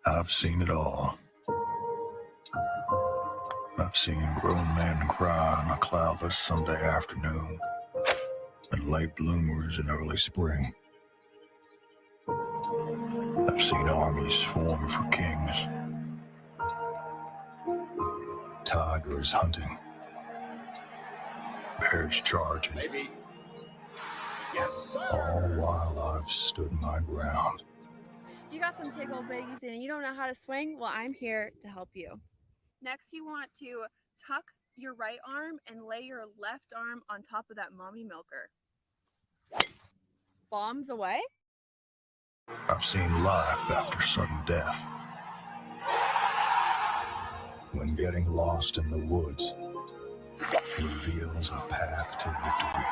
I've seen it all. I've seen grown men cry on a cloudless Sunday afternoon and late bloomers in early spring. I've seen armies form for kings, tigers hunting, bears charging, Yes, all while I've stood my ground. You got some tickle bitties and you don't know how to swing? Well, I'm here to help you. Next, you want to tuck your right arm and lay your left arm on top of that mommy milker. Bombs away? I've seen life after sudden death. When getting lost in the woods reveals a path to victory.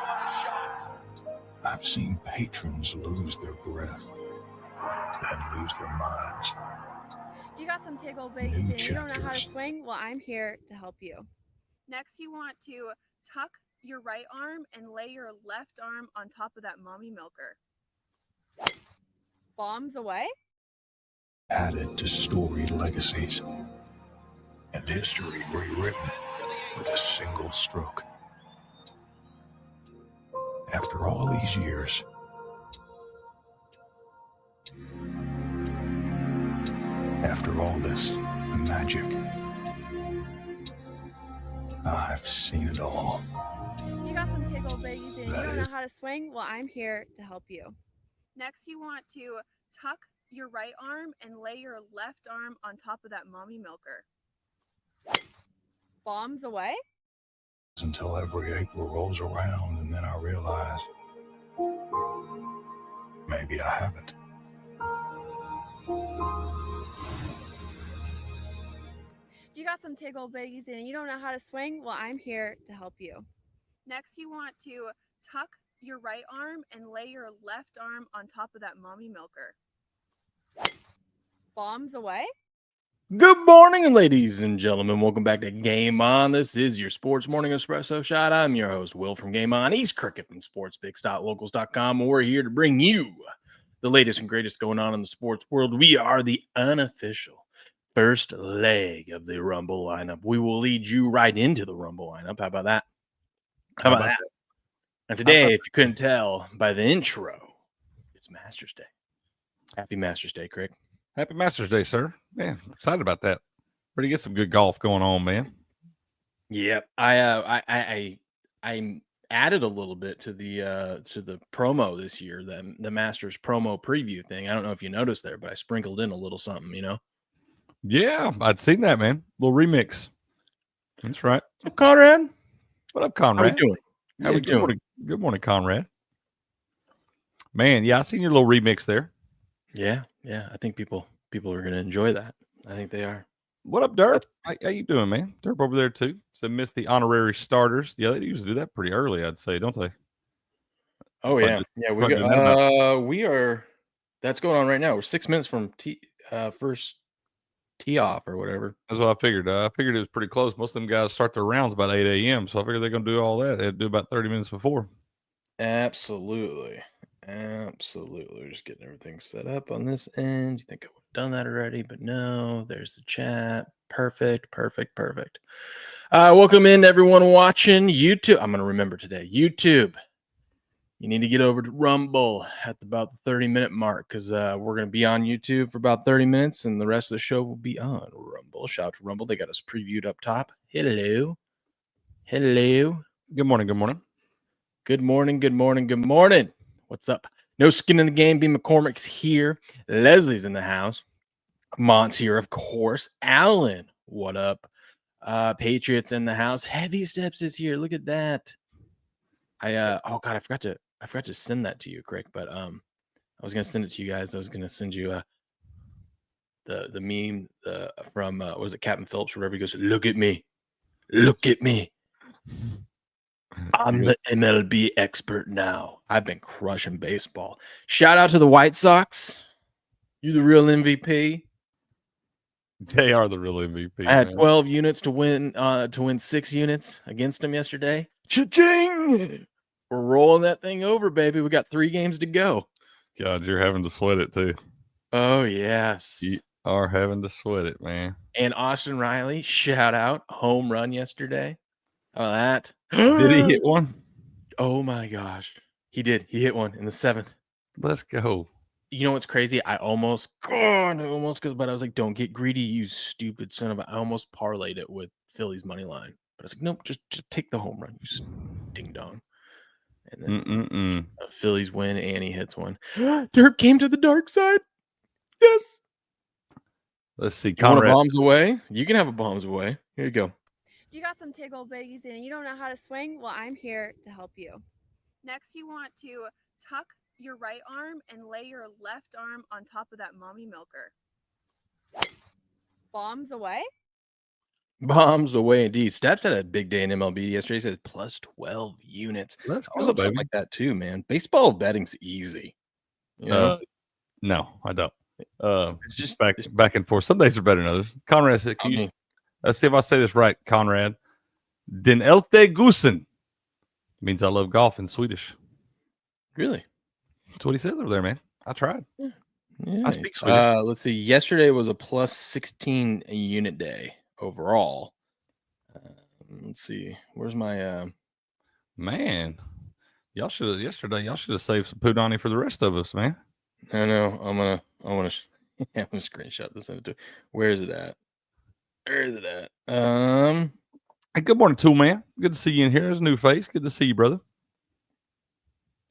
I've seen patrons lose their breath, then lose their minds. You got some tickle bitties and you don't know how to swing? Well, I'm here to help you. Next, you want to tuck your right arm and lay your left arm on top of that mommy milker. Bombs away? Added to storied legacies, and history rewritten with a single stroke. After all these years, after all this magic, I've seen it all. You got some tickle bitties and you don't know how to swing? Well, I'm here to help you. Next, you want to tuck your right arm and lay your left arm on top of that mommy milker. Bombs away? Until every April rolls around, and then I realize maybe I haven't. You got some tickle bitties and you don't know how to swing? Well, I'm here to help you. Next, you want to tuck your right arm and lay your left arm on top of that mommy milker. Bombs away? Good morning, ladies and gentlemen. Welcome back to Game On. This is your Sports Morning Espresso Shot. I'm your host, Will from Game On. He's Cricket from sportspicks.locals.com. We're here to bring you the latest and greatest going on in the sports world. We are the unofficial first leg of the Rumble lineup. We will lead you right into the Rumble lineup. How about that? How about that? And today, if you couldn't tell by the intro, it's Masters Day. Happy Masters Day, Crick. Happy Masters Day, sir. Man, I'm excited about that. Ready to get some good golf going on, man. Yep. I added a little bit to the promo this year, the Masters promo preview thing. I don't know if you noticed there, but I sprinkled in a little something, you know. Yeah, I'd seen that, man. Little remix. That's right. What's up, Conrad? What up, Conrad? How we doing? How we doing? Good morning, Conrad. Man, yeah, I seen your little remix there. Yeah. I think people are going to enjoy that. I think they are. What up, Derp? How you doing, man? Derp over there too. So missed the honorary starters. Yeah, they usually do that pretty early, I'd say, don't they? Oh yeah, we are. That's going on right now. We're 6 minutes from first tee off or whatever. That's what I figured. I figured it was pretty close. Most of them guys start their rounds about 8 a.m. So I figured they're going to do all that. They'd do about 30 minutes before. Absolutely. We're just getting everything set up on this end. You think I would have done that already, but no, there's the chat. Perfect. Welcome in everyone watching YouTube. I'm going to remember today, YouTube. You need to get over to Rumble at about the 30-minute mark because we're going to be on YouTube for about 30 minutes and the rest of the show will be on Rumble. Shout out to Rumble. They got us previewed up top. Hello. Good morning. Good morning. What's up? No skin in the game. B. McCormick's here. Leslie's in the house. Mont's here, of course. Alan, what up? Patriots in the house. Heavy Steps is here. Look at that. I forgot to send that to you, Crick, but I was gonna send it to you guys. I was gonna send you the meme from what was it, Captain Phillips, wherever he goes, look at me. I'm the MLB expert now. I've been crushing baseball. Shout out to the White Sox. You the real MVP. They are the real MVP. I had 12 units to win 6 units against them yesterday. Cha-ching! We're rolling that thing over, baby. We got 3 games to go. God, you're having to sweat it too. Oh, yes. are having to sweat it, man. And Austin Riley, shout out, home run yesterday. How about that? Did he hit one? Oh my gosh. He did. He hit one in the 7th. Let's go. You know what's crazy? I almost, but I was like, don't get greedy, you stupid son of a. I almost parlayed it with Philly's money line. But I was like, nope, just take the home run, you ding dong. And then Phillies win, and he hits one. Derp came to the dark side. Yes. Let's see. You want a Conrad. bombs away? You can have a bombs away. Here you go. You got some tickle bitties and you don't know how to swing? Well, I'm here to help you. Next, you want to tuck your right arm and lay your left arm on top of that mommy milker. Bombs away? Bombs away indeed. Steps had a big day in MLB yesterday. He says plus 12 units. Let's I was go, up something baby. like that too, man. Baseball betting's easy. You know? No, I don't. It's just Back and forth. Some days are better than others. Conrad said, let's see if I say this right, Conrad. Den elte Gusen means I love golf in Swedish. Really? That's what he says over there, man. I tried. Yeah. I speak Swedish. Let's see. Yesterday was a plus 16 unit day overall. Let's see. Where's my Man, y'all should have saved some Pudani for the rest of us, man. I know. I'm gonna screenshot this. Where is it at? Where is it at? Hey, good morning, Tool Man. Good to see you in here. There's a new face. Good to see you, brother.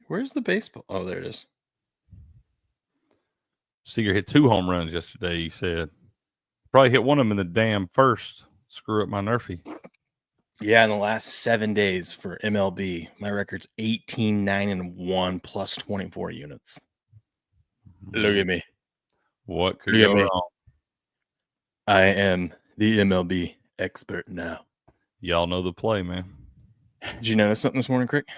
Where's the baseball? Oh, there it is. Seager hit 2 home runs yesterday, he said. Probably hit one of them in the damn first. Screw up my Nerfy. Yeah, in the last 7 days for MLB, my record's 18-9-1 plus 24 units. Look at me. What could Look at go me. wrong? I am the MLB expert now. Y'all know the play, man. Did you notice something this morning, Crick?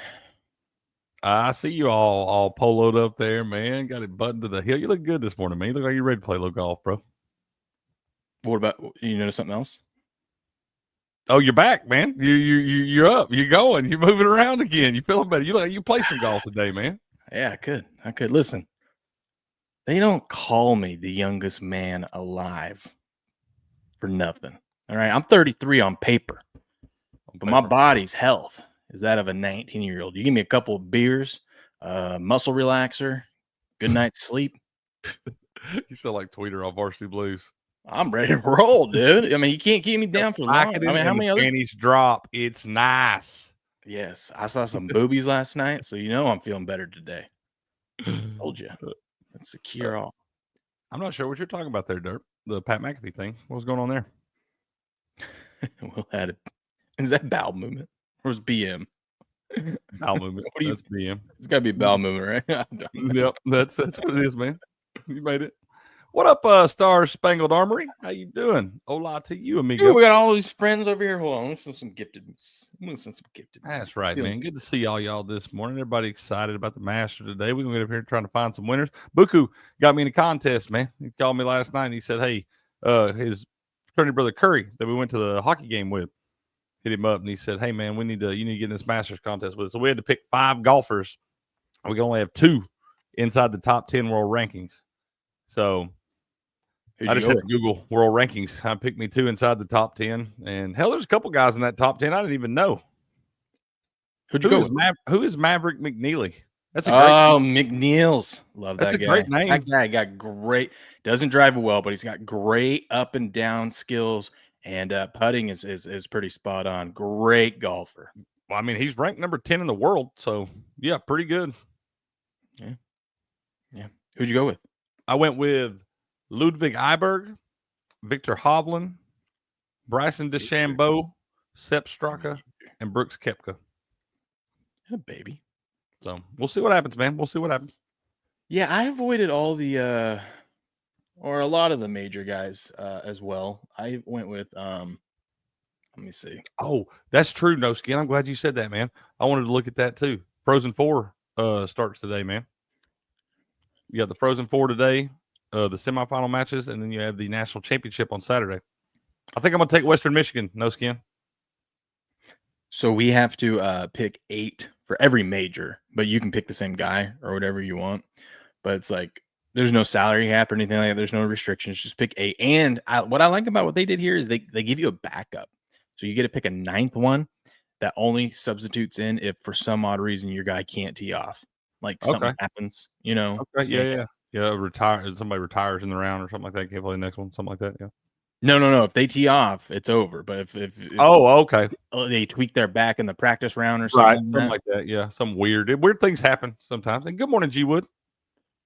I see you all poloed up there, man. Got it buttoned to the hill. You look good this morning, man. You look like you're ready to play a little golf, bro. What about you? Notice something else? Oh, you're back, man. You're up. You're going. You're moving around again. You feeling better. You look like you play some golf today, man. Yeah, I could. Listen, they don't call me the youngest man alive for nothing. All right, I'm 33 on paper, but my body's health is that of a 19-year-old. You give me a couple of beers, muscle relaxer, good night's sleep. You sound like Tweeter on Varsity Blues. I'm ready to roll, dude. I mean, you can't keep me down for long. I mean, how many other panties drop? It's nice. Yes, I saw some boobies last night, so you know I'm feeling better today. Told you. That's a cure all. I'm not sure what you're talking about there, Derp. The Pat McAfee thing. What's going on there? We'll add it. Is that bowel movement? Or is BM? Bowel movement. What do you- That's BM. It's got to be bowel movement, right? Yep, that's what it is, man. You made it. What up, Star Spangled Armory? How you doing? Hola to you, amigo. Ooh, we got all these friends over here. Hold on. Let's send some gifted. That's right, man. Good to see all y'all this morning. Everybody excited about the Master today. We're going to get up here trying to find some winners. Buku got me in a contest, man. He called me last night and he said, hey, his fraternity brother Curry that we went to the hockey game with hit him up and he said, hey, man, you need to get in this Masters contest with us. So we had to pick 5 golfers. We can only have 2 inside the top 10 world rankings. So I just had to Google world rankings. I picked me 2 inside the top 10. And hell, there's a couple guys in that top 10 I didn't even know. Who is Maverick McNeely? That's a great McNeil's. Love that guy. That's a great name. That guy got great. Doesn't drive it well, but he's got great up and down skills. And putting is pretty spot on. Great golfer. Well, I mean, he's ranked number 10 in the world. So, yeah, pretty good. Yeah. Who'd you go with? I went with Ludwig Eiberg, Victor Hovland, Bryson DeChambeau, Sepp Straka, and Brooks Koepka. Oh, baby. So we'll see what happens, man. We'll see what happens. Yeah, I avoided all the or a lot of the major guys as well. I went with let me see. Oh, that's true, No Skin. I'm glad you said that, man. I wanted to look at that too. Frozen 4 starts today, man. You got the Frozen 4 today, the semifinal matches, and then you have the national championship on Saturday. I think I'm gonna take Western Michigan, No Skin. So we have to pick 8 for every major, but you can pick the same guy or whatever you want. But it's like There's no salary cap or anything like that. There's no restrictions. Just pick 8. And what I like about what they did here is they give you a backup. So you get to pick a 9th one that only substitutes in if for some odd reason your guy can't tee off. Like something happens, Okay, yeah. Somebody retires in the round or something like that. Can't play the next one, something like that. Yeah. No. If they tee off, it's over. But if okay, they tweak their back in the practice round or something, something like that. Yeah, some weird things happen sometimes. And good morning, G Wood.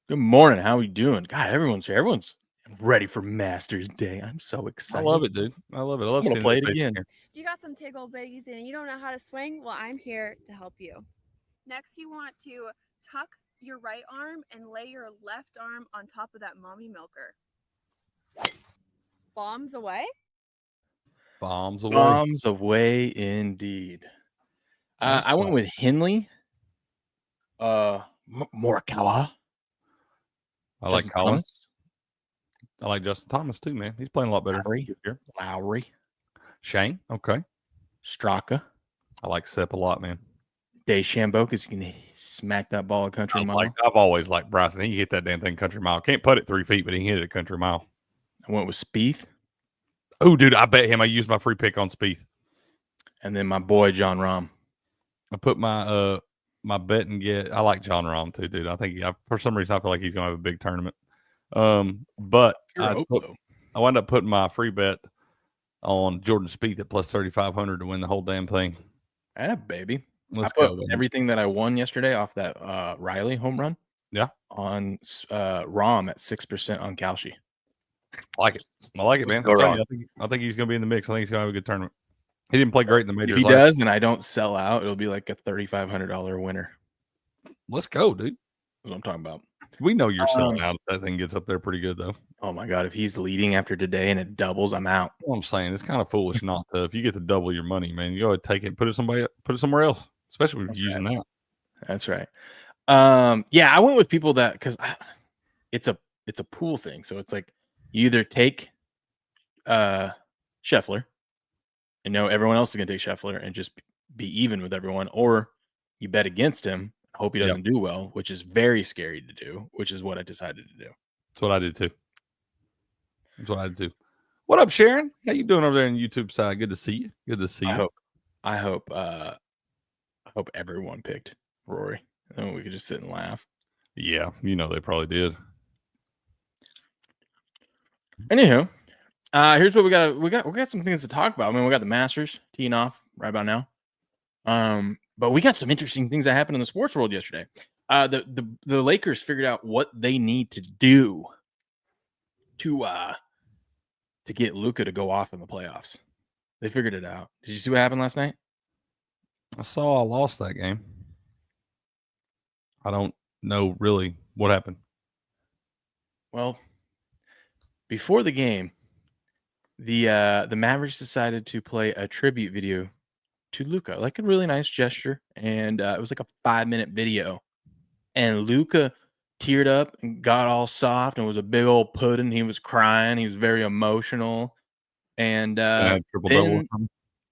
Good morning. How are you doing? God, everyone's here. Everyone's ready for Masters Day. I'm so excited. I love it, dude. I love it. I love to play it again. If you got some tickle bitties and you don't know how to swing, well, I'm here to help you. Next, you want to tuck your right arm and lay your left arm on top of that mommy milker. Bombs away? Bombs away. Bombs away indeed. I went with Henley. Morikawa. I like Collins. I like Justin Thomas too, man. He's playing a lot better. Lowry. Shane. Okay. Straka. I like Sepp a lot, man. DeChambeau, because he can smack that ball a country mile. I've always liked Bryson. He can hit that damn thing country mile. Can't put it 3 feet, but he can hit it a country mile. I went with Spieth. Oh, dude, I bet him. I used my free pick on Spieth. And then my boy, John Rahm. I put my my bet and get. I like John Rahm too, dude. I think for some reason I feel like he's gonna have a big tournament. But I wound up putting my free bet on Jordan Spieth at plus 3,500 to win the whole damn thing. Baby. Let's I put go. Everything that I won yesterday off that Riley home run. Yeah. On Rahm at 6% on Kalshi. I like it, man. I think he's gonna be in the mix. I think he's gonna have a good tournament. He didn't play great in the majors. If he does, and I don't sell out, it'll be like a $3,500 winner. Let's go, dude. That's what I'm talking about. We know you're selling out if that thing gets up there pretty good, though. Oh, my God. If he's leading after today and it doubles, I'm out. What I'm saying, it's kind of foolish not to. If you get to double your money, man, you go ahead take it and put it somewhere else, especially if you're using that. That's right. Yeah, I went with people that because it's a pool thing. So it's like you either take Scheffler and know everyone else is going to take Scheffler and just be even with everyone, or you bet against him, hope he doesn't do well, which is very scary to do, which is what I decided to do. That's what I did too. What up, Sharon? How you doing over there on the YouTube side? Good to see you. Good to see you. I hope everyone picked Rory. And then we could just sit and laugh. Yeah, they probably did. Anywho, here's what we got some things to talk about. I mean, we got the Masters teeing off right about now. But we got some interesting things that happened in the sports world yesterday. The Lakers figured out what they need to do to get Luka to go off in the playoffs. They figured it out. Did you see what happened last night? I lost that game. I don't know really what happened. Well, before the game, the Mavericks decided to play a tribute video to Luka, like a really nice gesture, and it was like a 5-minute video. And Luka teared up and got all soft and was a big old pudding. He was crying. He was very emotional. And triple-double.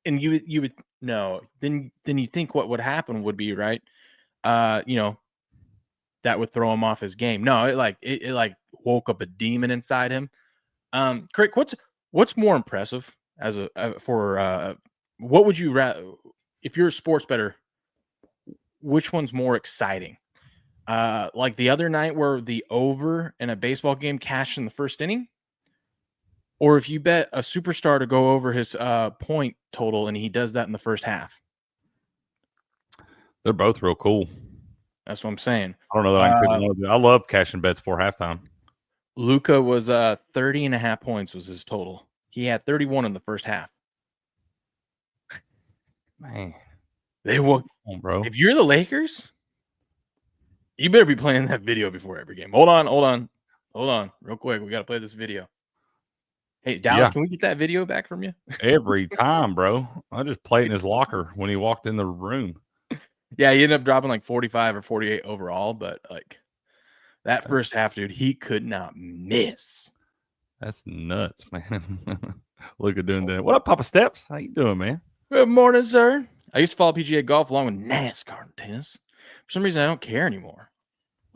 And you would no. Then you think what would happen would be right. That would throw him off his game. No, it woke up a demon inside him. Craig, what's more impressive what would you rather, if you're a sports bettor, which one's more exciting? Like the other night where the over in a baseball game cashed in the first inning? Or if you bet a superstar to go over his point total and he does that in the first half? They're both real cool. That's what I'm saying. I don't know that I can pick one. I love cashing bets before halftime. Luka was 30.5 points was his total. He had 31 in the first half. Man, they will, bro. If you're the Lakers, you better be playing that video before every game. Hold on, real quick. We got to play this video. Hey, Dallas, Can we get that video back from you? Every time, bro. I just played in his locker when he walked in the room. Yeah, he ended up dropping like 45 or 48 overall, but like that first half, dude, he could not miss. That's nuts, man. Look at doing that. What up, Papa Steps? How you doing, man? Good morning, sir. I used to follow PGA golf along with NASCAR and tennis. For some reason, I don't care anymore.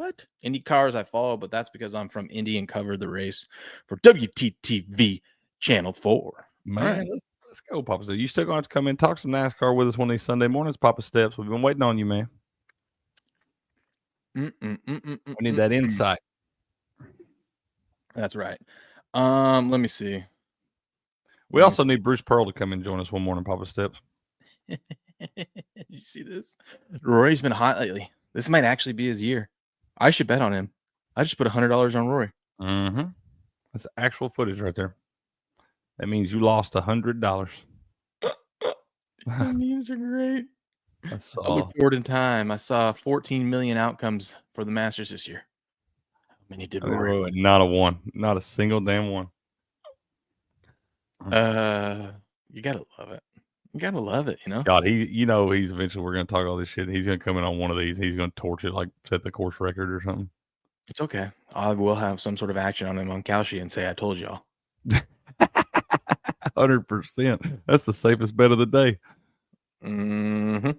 What? Indy cars I follow, but that's because I'm from Indy and covered the race for WTTV Channel 4. Man, All right. let's go, Papa. So you still going to have to come in and talk some NASCAR with us one of these Sunday mornings, Papa Steps. We've been waiting on you, man. We need that insight. That's right. Let me see. We also need Bruce Pearl to come and join us one morning, Papa Steps. You see this? Rory's been hot lately. This might actually be his year. I should bet on him. I just put $100 on Rory. Mm-hmm. That's actual footage right there. That means you lost $100. The memes are great. I I look forward in time. I saw 14 million outcomes for the Masters this year. How many did Rory? Not a one. Not a single damn one. You gotta love it. You gotta love it, you know? God, he's eventually we're gonna talk all this shit. He's gonna come in on one of these. He's gonna torch it, like set the course record or something. It's okay. I will have some sort of action on him on Kalshi and say I told y'all. 100%. That's the safest bet of the day. Mm-hmm.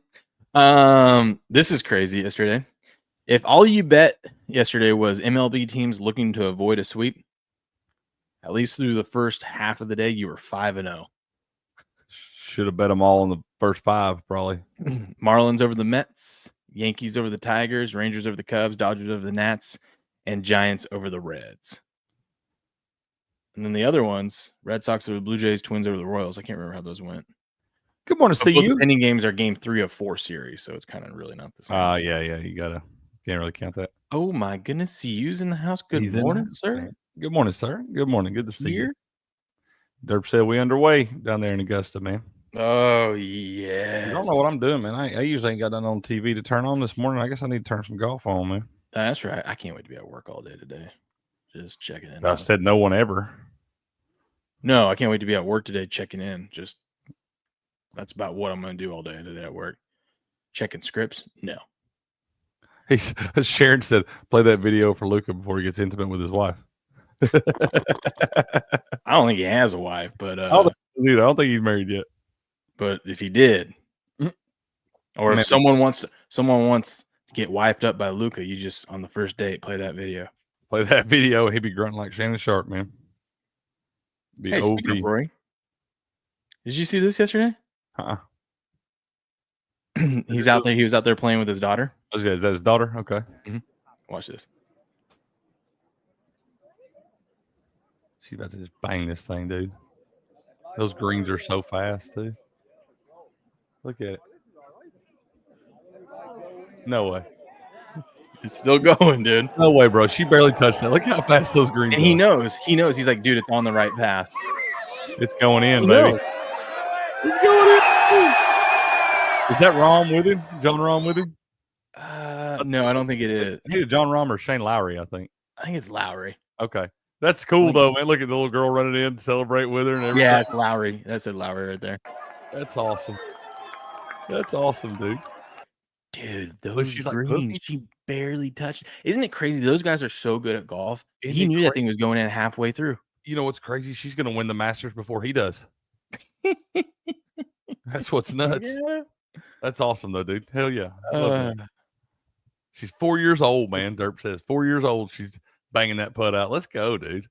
This is crazy yesterday. If all you bet yesterday was MLB teams looking to avoid a sweep, at least through the first half of the day, you were 5-0. Should have bet them all in the first 5, probably. Marlins over the Mets, Yankees over the Tigers, Rangers over the Cubs, Dodgers over the Nats, and Giants over the Reds. And then the other ones, Red Sox over the Blue Jays, Twins over the Royals. I can't remember how those went. Good morning to see you. The pending games are game 3 of 4 series, so it's kind of really not the same. Yeah. You can't really count that. Oh my goodness, CU's in the house. Good morning, sir. Man. Good morning, sir. Good morning. Good to see you. Derp said we underway down there in Augusta, man. Oh, yeah. I don't know what I'm doing, man. I usually ain't got nothing on TV to turn on this morning. I guess I need to turn some golf on, man. That's right. I can't wait to be at work all day today. Just checking in. I said no one ever. No, I can't wait to be at work today checking in. Just that's about what I'm going to do all day today at work. Checking scripts? No. Sharon said, play that video for Luca before he gets intimate with his wife. I don't think he has a wife, but I don't think he's married yet. But if he did, or if someone wants to get wifed up by Luca, you just on the first date play that video. Play that video, and he'd be grunting like Shannon Sharp, man. Hey, speaking of Rory, did you see this yesterday? He's out there. He was out there playing with his daughter. Oh, yeah, is that his daughter? Okay. Mm-hmm. Watch this. She's about to just bang this thing, dude. Those greens are so fast, too. Look at it. No way. It's still going, dude. No way, bro. She barely touched that. Look how fast those greens are. And he knows. He's like, dude, it's on the right path. It's going in, baby. It's going in. Is that Rahm with him? John Rahm with him? No, I don't think it is. Either John Rahm or Shane Lowry, I think. I think it's Lowry. Okay. That's cool, though, man. Look at the little girl running in to celebrate with her and everything. Yeah, it's Lowry. That's a Lowry right there. That's awesome. That's awesome, dude. Dude, those greens, she barely touched. Isn't it crazy? Those guys are so good at golf. He knew that thing was going in halfway through. You know what's crazy? She's going to win the Masters before he does. That's what's nuts. Yeah. That's awesome, though, dude. Hell yeah. She's 4 years old, man. Derp says 4 years old. She's banging that putt out. Let's go, dude.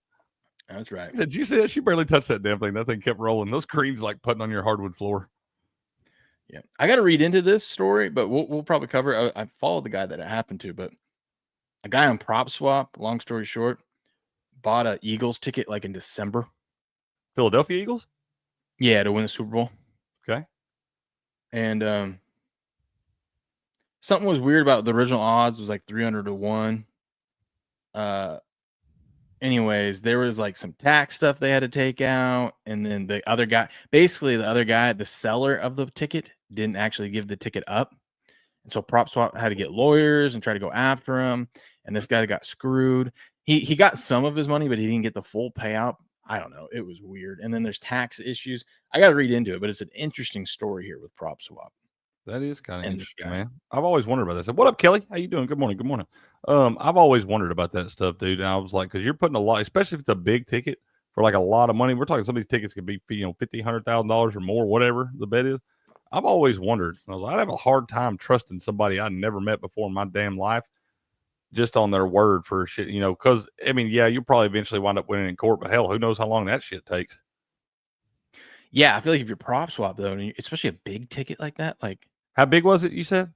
That's right. Did you see that? She barely touched that damn thing. That thing kept rolling. Those greens like putting on your hardwood floor. Yeah, I got to read into this story, but we'll probably cover. I followed the guy that it happened to, but a guy on Prop Swap. Long story short, bought a Eagles ticket like in December. Philadelphia Eagles. Yeah, to win the Super Bowl. Okay. And something was weird about the original odds was like 300 to 1. Anyways, there was like some tax stuff they had to take out, and then the other guy, the seller of the ticket, didn't actually give the ticket up, and so Prop Swap had to get lawyers and try to go after him. And this guy got screwed. He got some of his money, but he didn't get the full payout. I don't know. It was weird. And then there's tax issues. I got to read into it, but it's an interesting story here with Prop Swap. That is kind of interesting, man. I've always wondered about this. What up, Kelly? How you doing? Good morning. Good morning. I've always wondered about that stuff, dude. And I was like, because you're putting a lot, especially if it's a big ticket for like a lot of money. We're talking some of these tickets could be, $50,000, $100,000 or more, whatever the bet is. I've always wondered. I was like, I'd have a hard time trusting somebody I never met before in my damn life just on their word for shit, because I mean, yeah, you'll probably eventually wind up winning in court, but hell, who knows how long that shit takes. Yeah, I feel like if you're prop swap though, and especially a big ticket like that, like how big was it? You said?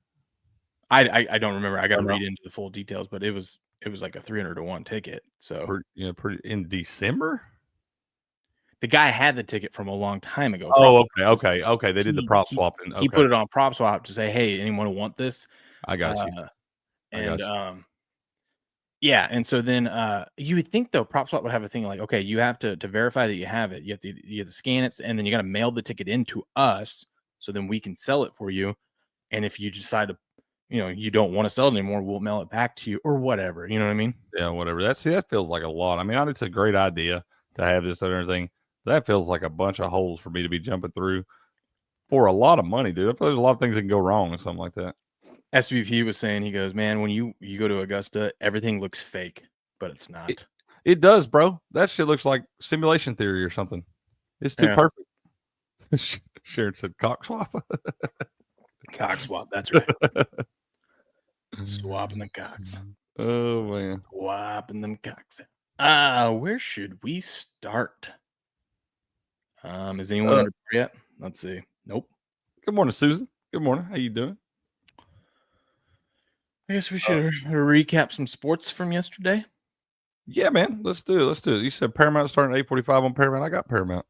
I don't remember. I got to read into the full details, but it was like a 300-to-1 ticket. So pretty in December. The guy had the ticket from a long time ago. Oh, okay. They did the prop swapping. He put it on prop swap to say, "Hey, anyone want this?" I got you. Yeah, and so then you would think though prop swap would have a thing like, okay, you have to verify that you have it. You have to scan it, and then you got to mail the ticket in to us, so then we can sell it for you. And if you decide to, you don't want to sell it anymore, we'll mail it back to you or whatever. You know what I mean? Yeah, whatever. That feels like a lot. I mean, it's a great idea to have this and everything. That feels like a bunch of holes for me to be jumping through for a lot of money, dude. I feel there's a lot of things that can go wrong with something like that. SVP was saying, he goes, man, when you go to Augusta, everything looks fake, but it's not. It does, bro. That shit looks like simulation theory or something. It's too perfect. Sharon said cock swap. Cock swap, that's right. Swapping the cocks. Oh, man. Swapping them cocks. Where should we start? Is anyone under yet? Let's see. Nope. Good morning, Susan. Good morning. How you doing? I guess we should recap some sports from yesterday. Yeah, man. Let's do it. You said Paramount starting at 8:45 on Paramount. I got Paramount.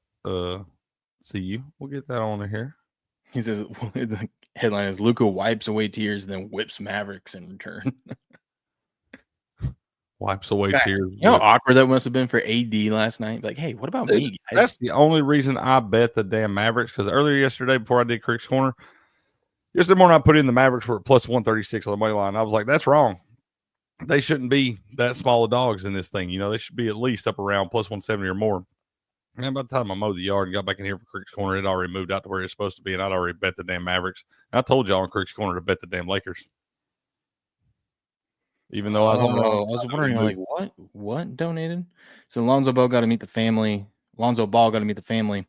See you. We'll get that on here. He says the headline is Luka wipes away tears and then whips Mavericks in return. Wipes away tears. You know how awkward that must have been for AD last night? Like, hey, what about me, guys? That's the only reason I bet the damn Mavericks, because earlier yesterday, before I did Crick's Corner, yesterday morning I put in the Mavericks for plus 136 on the money line. I was like, that's wrong. They shouldn't be that small of dogs in this thing. They should be at least up around plus 170 or more. Man, by the time I mowed the yard and got back in here for Crick's Corner, it already moved out to where it's supposed to be, and I'd already bet the damn Mavericks. And I told y'all on Crick's Corner to bet the damn Lakers. Even though I was wondering, like, what donated? So Lonzo Ball got to meet the family. Lonzo Ball got to meet the family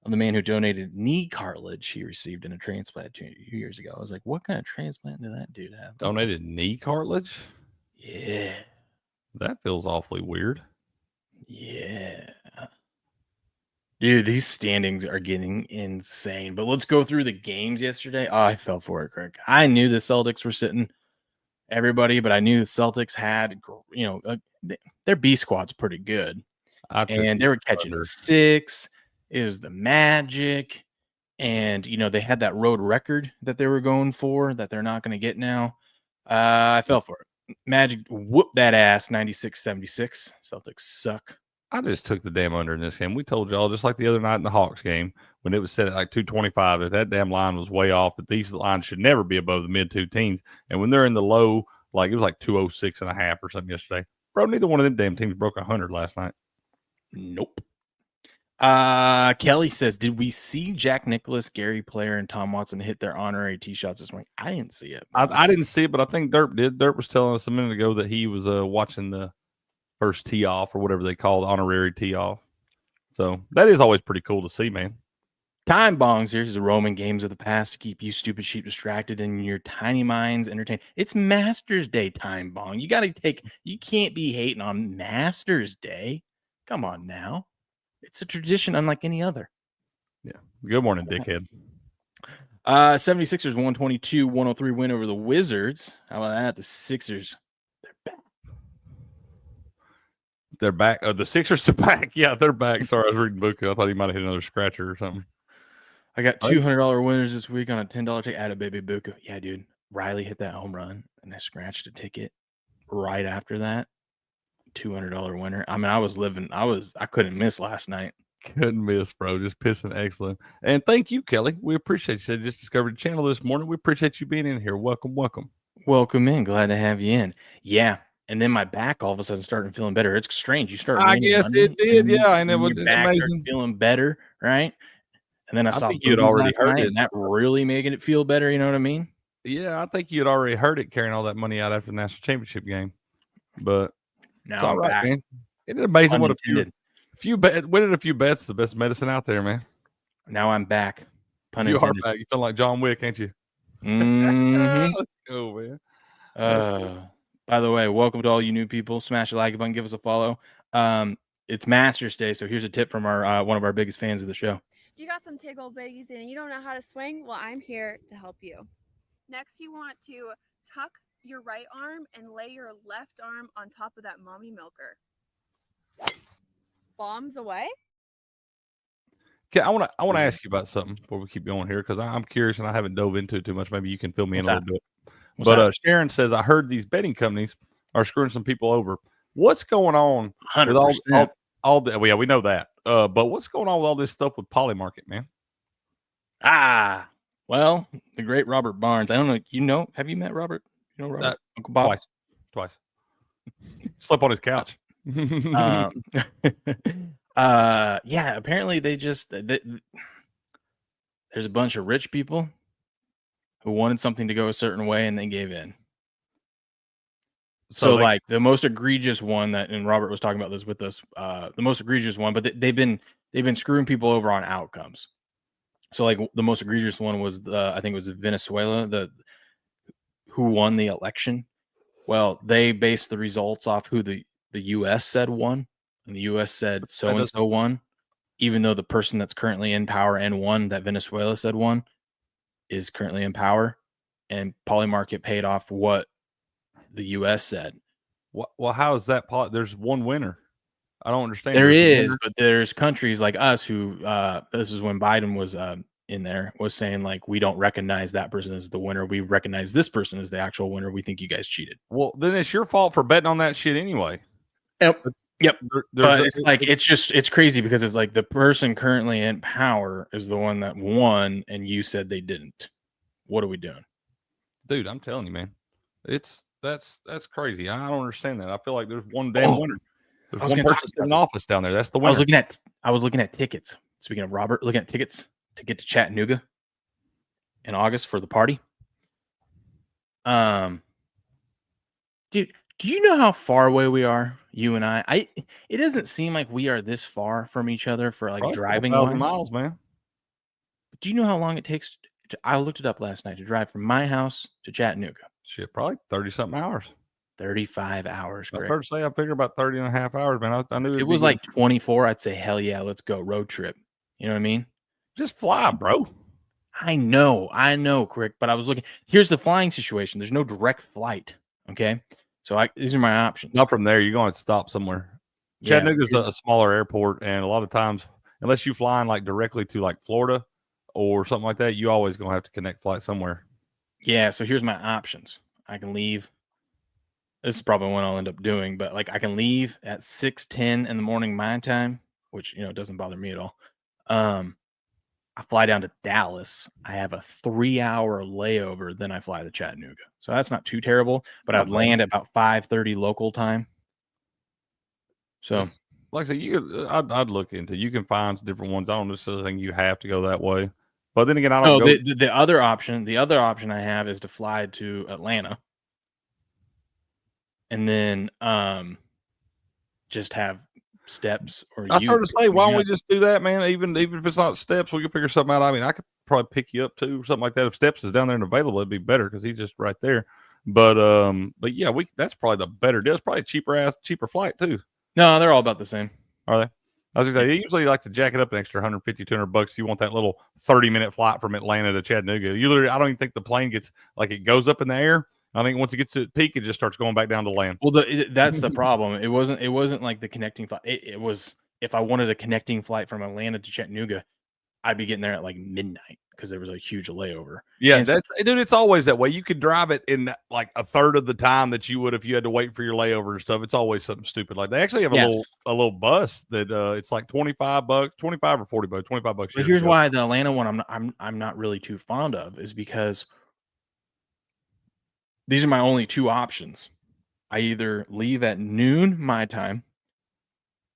of the man who donated knee cartilage he received in a transplant 2 years ago. I was like, what kind of transplant did that dude have? Donated knee cartilage? Yeah. That feels awfully weird. Yeah. Dude, these standings are getting insane. But let's go through the games yesterday. Oh, I fell for it, Craig. I knew the Celtics were sitting everybody, but I knew the Celtics had, their B squad's pretty good. And they were catching 6. It was the Magic. And, they had that road record that they were going for that they're not going to get now. I fell for it. Magic whooped that ass 96-76. Celtics suck. I just took the damn under in this game. We told y'all, just like the other night in the Hawks game, when it was set at like 225, that damn line was way off, but these lines should never be above the mid 2 teens. And when they're in the low, like it was like 206.5 or something yesterday. Bro, neither one of them damn teams broke 100 last night. Nope. Kelly says, did we see Jack Nicklaus, Gary Player, and Tom Watson hit their honorary tee shots this morning? I didn't see it. I didn't see it, but I think Derp did. Derp was telling us a minute ago that he was watching the first tee off or whatever they call the honorary tee off. So that is always pretty cool to see, man. Time bongs. Here's the Roman games of the past to keep you stupid sheep distracted and your tiny minds entertained. It's Masters Day time bong. You can't be hating on Masters Day. Come on now. It's a tradition unlike any other. Yeah. Good morning, dickhead. 76ers 122-103 win over the Wizards. How about that? The Sixers, they're back. They're back. The Sixers are back. Yeah, they're back. Sorry, I was reading book. I thought he might have hit another scratcher or something. I got $200 winners this week on a $10 ticket. Add a baby Buka. Yeah, dude. Riley hit that home run, and I scratched a ticket right after that. $200 winner. I mean, I couldn't miss last night. Couldn't miss, bro. Just pissing excellent. And thank you, Kelly. We appreciate you. Said just discovered the channel this morning. We appreciate you being in here. Welcome. Welcome in. Glad to have you in. Yeah. And then my back all of a sudden started feeling better. It's strange. You start. I guess it did. Yeah. And it was amazing. Feeling better. Right. And then I saw you had already heard it. And that really making it feel better. You know what I mean? Yeah. I think you had already heard it carrying all that money out after the national championship game. But now it's all right, back. man. Isn't it amazing what winning a few bets is the best medicine out there, man? Now I'm back. You are back. You feel like John Wick, ain't you? Mm-hmm. Let's go, man. By the way, welcome to all you new people. Smash the like button, give us a follow. It's Masters Day, so here's a tip from our one of our biggest fans of the show. You got some tickle bitties and you don't know how to swing? Well, I'm here to help you. Next, you want to tuck your right arm and lay your left arm on top of that mommy milker. Bombs away. Okay, I want to ask you about something before we keep going here because I'm curious and I haven't dove into it too much. Maybe you can fill me in a little bit. But Sharon says, I heard these betting companies are screwing some people over. What's going on 100%. with all the? Well, yeah, we know that. But what's going on with all this stuff with Polymarket, man? Well, the great Robert Barnes. I don't know. Have you met Robert? You know Robert? Uncle Bob? Twice. Slept on his couch. Yeah. Apparently there's a bunch of rich people who wanted something to go a certain way and they gave in. So like the most egregious one and Robert was talking about this with us, the most egregious one, but they've been screwing people over on outcomes. So like the most egregious one was I think it was Venezuela, who won the election. Well, they based the results off who the US said won, and the US said so and so won, even though the person that's currently in power and won that Venezuela said won is currently in power, and Polymarket paid off what the US said. Well, how is that? There's one winner. I don't understand. There is, but there's countries like us who this is when Biden was in there, was saying like, we don't recognize that person as the winner. We recognize this person as the actual winner. We think you guys cheated. Well, then it's your fault for betting on that shit anyway. Yep. But it's crazy because it's like the person currently in power is the one that won, and you said they didn't. What are we doing? Dude, I'm telling you, man. That's crazy. I don't understand that. I feel like there's one damn winner. There's one person in office down there. That's the winner. I was looking at tickets. Speaking of Robert, looking at tickets to get to Chattanooga in August for the party. Dude, do you know how far away we are, you and I? It doesn't seem like we are this far from each other for like probably driving 1,000 miles, man. But do you know how long it takes? I looked it up last night to drive from my house to Chattanooga. Shit, probably 30-something hours. 35 hours. I heard say I figured about 30 and a half hours, man. I knew it was like 24. I'd say, hell yeah, let's go road trip. You know what I mean? Just fly, bro. I know, Crick. But I was looking. Here's the flying situation. There's no direct flight. Okay, so these are my options. Not from there. You're going to stop somewhere. Yeah, Chattanooga's a smaller airport, and a lot of times, unless you flying like directly to like Florida or something like that, you always gonna have to connect flight somewhere. Yeah. So here's my options. I can leave. This is probably what I'll end up doing, but like I can leave at 6:10 in the morning my time, which doesn't bother me at all. I fly down to Dallas. I have a 3-hour layover, then I fly to Chattanooga. So that's not too terrible, but I'd land at about 5:30 local time. So, like I said, I'd look into. You can find different ones. I don't necessarily think you have to go that way, but then again, I don't. The other option I have is to fly to Atlanta, and then just have steps. Or I started to say, why don't we just do that, man? Even if it's not steps, we can figure something out. I mean, I could probably pick you up too, or something like that. If steps is down there and available, it'd be better because he's just right there. But yeah, that's probably the better deal. It's probably a cheaper flight too. No, they're all about the same. Are they? I was gonna say, they usually like to jack it up an extra $150, $200. You want that little 30-minute flight from Atlanta to Chattanooga. I don't even think the plane gets it goes up in the air. I think once it gets to the peak, it just starts going back down to land. Well, that's the problem. It wasn't like the connecting flight. It was, if I wanted a connecting flight from Atlanta to Chattanooga, I'd be getting there at like midnight because there was a huge layover. Yeah, dude, it's always that way. You could drive it in like a third of the time that you would if you had to wait for your layover and stuff. It's always something stupid. Like they actually have a little bus that it's like $25, 25 or $40, $25. But here's why the Atlanta one I'm not really too fond of is because these are my only two options. I either leave at noon my time,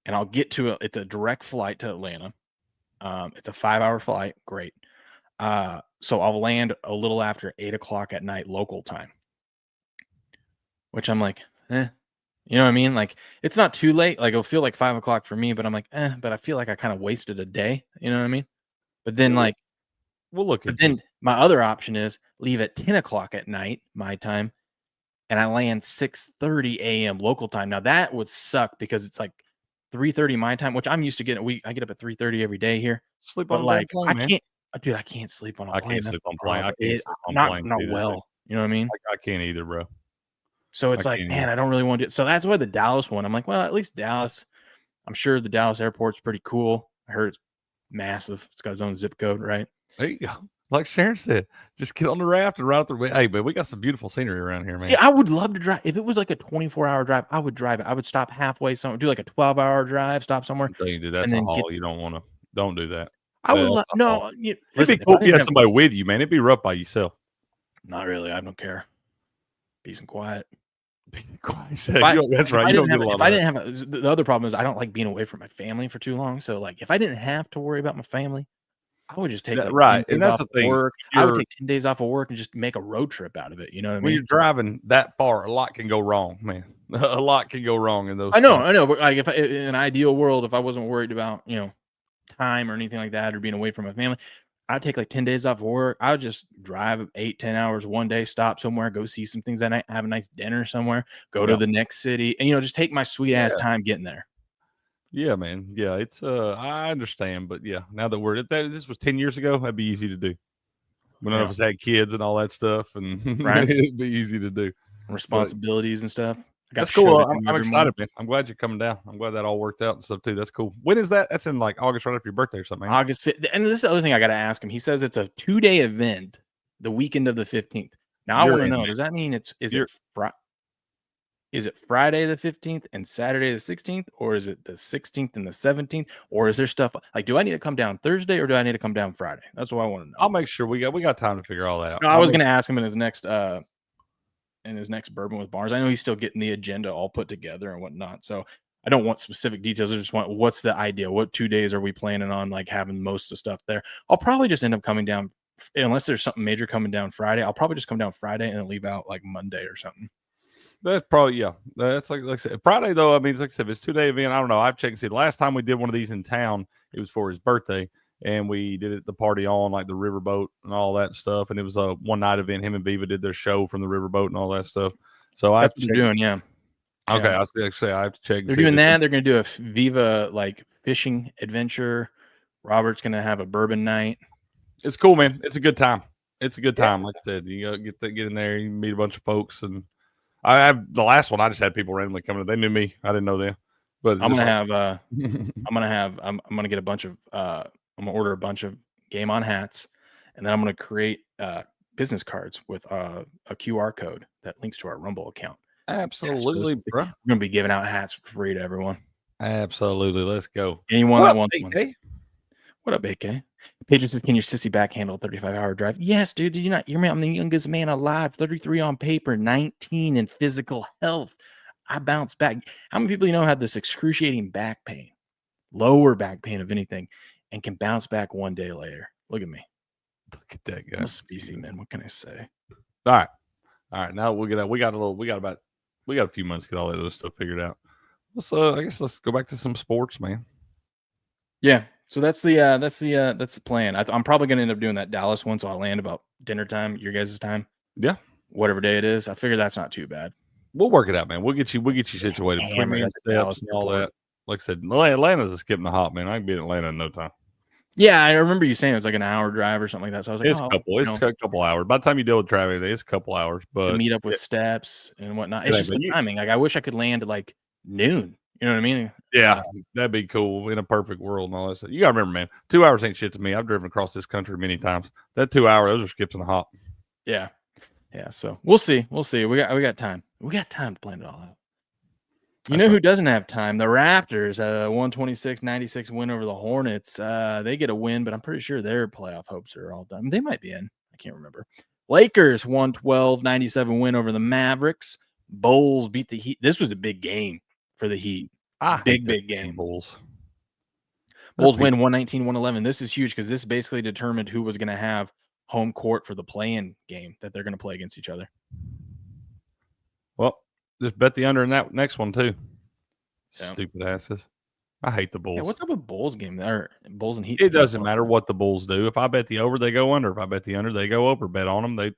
and I'll get to it's a direct flight to Atlanta. It's a 5-hour flight. Great. So I'll land a little after 8:00 at night local time, which I'm like, you know what I mean? Like it's not too late. Like it'll feel like 5:00 for me, but I'm like, but I feel like I kind of wasted a day. You know what I mean? But then we'll look. But then my other option is leave at 10:00 at night my time, and I land 6:30 a.m. local time. Now that would suck because it's like 3:30 my time, which I'm used to getting. I get up at 3:30 every day here. Sleep But on a like, plane, I man. can't, dude. I can't sleep on a I plane. can't That's sleep the on plane. I problem. can't sleep on Not plane. Dude. well. You know what I mean? I can't either, bro. So it's like, man, I don't really want to do it. So that's why the Dallas one. I'm like, well, at least Dallas. I'm sure the Dallas airport's pretty cool. I heard it's massive. It's got its own zip code, right? There you go. Like Sharon said, just get on the raft and ride through. Hey, but we got some beautiful scenery around here, man. See, I would love to drive. If it was like a 24-hour drive, I would drive it. I would stop halfway somewhere, do like a 12-hour drive, stop somewhere. Dude, that's a haul. You don't want to. Don't do that. I would love. No, it'd be cool if you had somebody with you, man. It'd be rough by yourself. Not really. I don't care. Peace and quiet. That's right. You don't get a lot of I didn't have the other problem is I don't like being away from my family for too long. So like if I didn't have to worry about my family, I would just take like right. And that's the thing. Work. I would take 10 days off of work and just make a road trip out of it. You know what I mean? When you're driving that far, a lot can go wrong, man. A lot can go wrong in those. I know. But like if in an ideal world, if I wasn't worried about, time or anything like that or being away from my family, I'd take like 10 days off of work. I would just drive 8-10 hours one day, stop somewhere, go see some things that night, have a nice dinner somewhere, go to the next city, and just take my sweet ass time getting there. Yeah, man. Yeah, it's I understand, but yeah, now that this was 10 years ago, that'd be easy to do. When none of us had kids and all that stuff, and it'd be easy to do. Responsibilities and stuff. That's cool. I'm excited, man. I'm glad you're coming down. I'm glad that all worked out and stuff too. That's cool. When is that? That's in like August, right after your birthday or something. Man. August 5th. And this is the other thing I got to ask him. He says it's a 2-day event, the weekend of the 15th. Now I want to know, does that mean is it Friday the 15th and Saturday the 16th, or is it the 16th and the 17th, or is there stuff like, do I need to come down Thursday or do I need to come down Friday? That's what I want to know. I'll make sure we got time to figure all that out. No, I was going to ask him in his next bourbon with Barnes. I know he's still getting the agenda all put together and whatnot. So I don't want specific details. I just want what's the idea? What 2 days are we planning on like having most of the stuff there? I'll probably just end up coming down unless there's something major coming down Friday. I'll probably just come down Friday and then leave out like Monday or something. That's probably That's like I said, Friday though. I mean, like I said, it's a 2-day event. I don't know. I've checked and see. The last time we did one of these in town, it was for his birthday, and we did it the party on like the riverboat and all that stuff. And it was a one-night event. Him and Viva did their show from the riverboat and all that stuff. So that's what they're doing, yeah. Okay, yeah. I was going to say I have to check. They're doing that. They're going to do a Viva like fishing adventure. Robert's going to have a bourbon night. It's cool, man. It's a good time. It's a good time. Like I said, you get in there, you meet a bunch of folks, and I have the last one. I just had people randomly coming. They knew me. I didn't know them. But I'm gonna get a bunch of I'm gonna order a bunch of Game On hats, and then I'm gonna create business cards with a QR code that links to our Rumble account. Absolutely, bro. We're gonna be giving out hats for free to everyone. Absolutely, let's go. Anyone that wants one. What up, AK? Paige says, "Can your sissy back handle a 35-hour drive?" Yes, dude. Did you not? I'm the youngest man alive. 33 on paper, 19 in physical health. I bounce back. How many people had this excruciating back pain, lower back pain of anything, and can bounce back one day later? Look at me. Look at that guy. I'm a species, man. What can I say? All right. Now we got a few months to get all that other stuff figured out. I guess let's go back to some sports, man. Yeah. So that's the plan. I'm probably going to end up doing that Dallas one. So I'll land about dinner time, your guys' time. Yeah. Whatever day it is. I figure that's not too bad. We'll work it out, man. We'll get you situated. Steps and all that. Like I said, Atlanta's a skip in the hop, man. I can be in Atlanta in no time. Yeah, I remember you saying it was like an hour drive or something like that. So I was like, it's a couple hours. By the time you deal with traffic, it's a couple hours. But to meet up with steps and whatnot. It's just the timing. Like I wish I could land at like noon. You know what I mean? Yeah, that'd be cool in a perfect world and all that stuff. You gotta remember, man, 2 hours ain't shit to me. I've driven across this country many times. That 2 hour, those are skips in the hop. Yeah. So we'll see. We got time. We got time to plan it all out. You know who doesn't have time? The Raptors, 126-96 win over the Hornets. They get a win, but I'm pretty sure their playoff hopes are all done. They might be in. I can't remember. Lakers 112-97 win over the Mavericks. Bulls beat the Heat. This was a big game for the Heat. Big game. Bulls win 119-111. This is huge because this basically determined who was going to have home court for the play-in game that they're going to play against each other. Well, just bet the under in that next one too. Yeah. Stupid asses. I hate the Bulls. Yeah, what's up with Bulls game? Or Bulls and Heat? It doesn't matter what the Bulls do. If I bet the over, they go under. If I bet the under, they go over. Bet on them.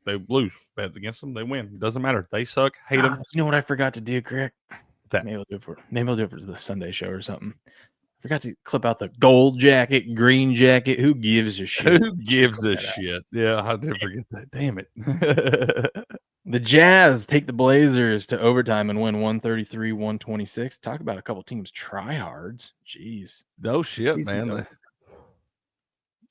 they lose. Bet against them, they win. It doesn't matter. They suck. Hate them. You know what I forgot to do, Crick? That. Maybe I'll do it for the Sunday show or something. I forgot to clip out the gold jacket, green jacket. Who gives a shit? Who gives a shit? Yeah, I did forget that. Damn it. The Jazz take the Blazers to overtime and win 133-126. Talk about a couple teams tryhards. Jeez. No shit, Season's man. over.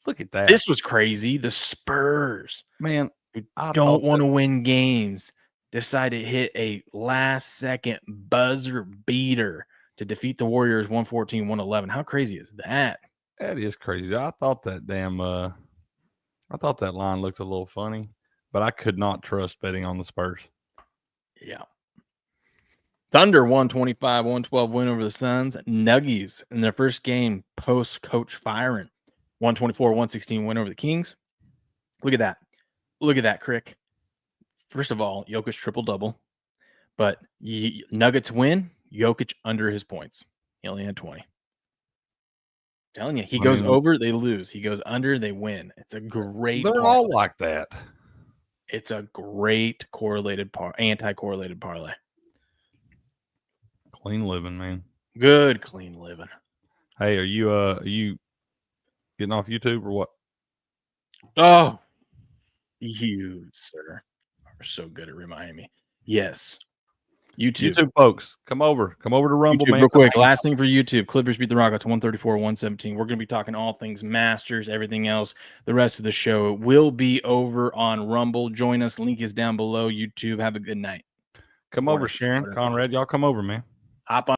Look at that. This was crazy. The Spurs, man, who don't want to win games, decide to hit a last-second buzzer beater to defeat the Warriors 114-111. How crazy is that? That is crazy. I thought that line looked a little funny, but I could not trust betting on the Spurs. Yeah. Thunder 125-112 win over the Suns. Nuggies in their first game post-coach firing. 124-116 win over the Kings. Look at that. Look at that, Crick. First of all, Jokic triple-double. But Nuggets win, Jokic under his points. He only had 20. Telling you, he goes over, they lose. He goes under, they win. It's a great They're parlay. all like that. It's a great anti-correlated parlay. Clean living, man. Good clean living. Hey, are you getting off YouTube or what? Oh, you, sir, are so good at reminding me. Yes. YouTube folks, come over to Rumble, YouTube, man. real quick. Last thing for YouTube: Clippers beat the Rockets 134-117. We're going to be talking all things Masters, everything else. The rest of the show will be over on Rumble. Join us. Link is down below. YouTube. Have a good night. Come over, Sharon, Conrad. Y'all come over, man. Hop on.